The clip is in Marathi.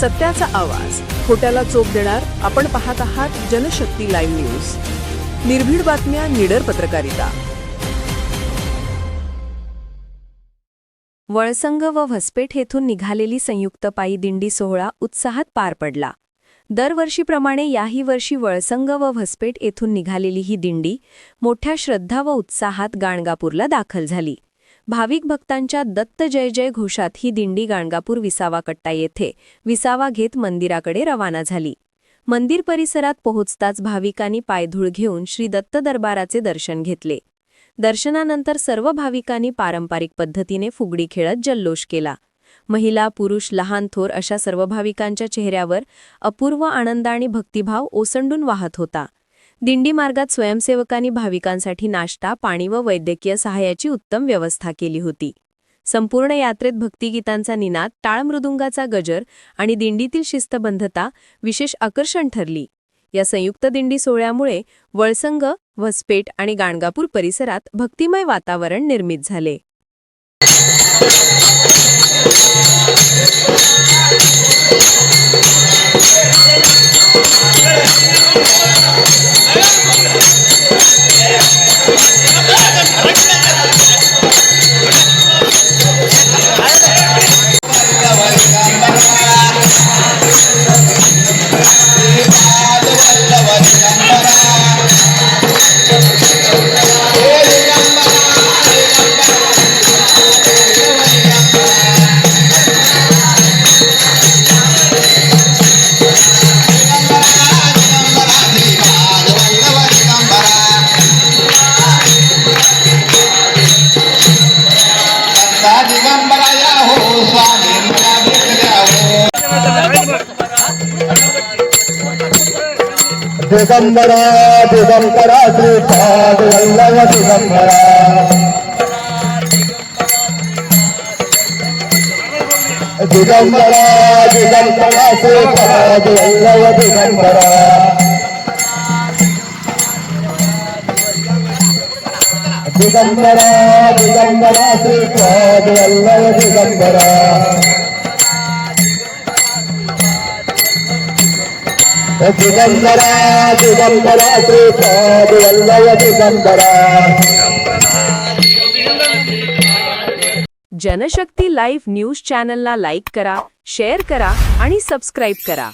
सत्याचा आवाज, खोट्याला चोप देणार. आपण पाहत आहात जनशक्ती लाईव्ह न्यूज. निर्भीड बातम्या, निडर पत्रकारिता. वळसंग व व्हसपेठ येथून निघालेली संयुक्त पायी दिंडी सोहळा उत्साहात पार पडला. दरवर्षीप्रमाणे याही वर्षी वळसंग व व्हसपेठ येथून निघालेली ही दिंडी मोठ्या श्रद्धा व उत्साहात गाणगापूरला दाखल झाली. भाविक भक्तांच्या दत्त जय जय घोषात ही दिंडी गाणगापूर विसावा कट्टा येथे विसावा घेत मंदिराकडे रवाना झाली. मंदिर परिसरात पोहोचताच भाविकांनी पायधूळ घेऊन श्री दत्त दरबाराचे दर्शन घेतले. दर्शनानंतर सर्व भाविकांनी पारंपरिक पद्धतीने फुगडी खेळत जल्लोष केला. महिला, पुरुष, लहान थोर अशा सर्व भाविकांच्या चेहऱ्यावर अपूर्व आनंद आणि भक्तिभाव ओसंडून वाहत होता. दिंडी मार्गात स्वयंसेवकांनी भाविकांसाठी नाश्ता, पाणी व वैद्यकीय सहाय्याची उत्तम व्यवस्था केली होती. संपूर्ण यात्रेत भक्तिगीतांचा निनाद, टाळमृदुंगाचा गजर आणि दिंडीतील शिस्तबद्धता विशेष आकर्षण ठरली. या संयुक्त दिंडी सोहळ्यामुळे वळसंग, व्हसपेठ आणि गाणगापूर परिसरात भक्तिमय वातावरण निर्मित झाले. दिगंबरा दिगंबरा श्रीपाद वल्लभ दिगंबरा. दिगंबरा दिगंबरा श्रीपाद वल्लभ दिगंबरा. दिगंबरा दिगंबरा श्रीपाद वल्लभ दिगंबरा. दिगंबरा दिगंबरा श्रीपाद वल्लभ दिगंबरा. जनशक्ती लाईव्ह न्यूज चॅनलला लाईक करा, शेअर करा आणि सबस्क्राईब करा.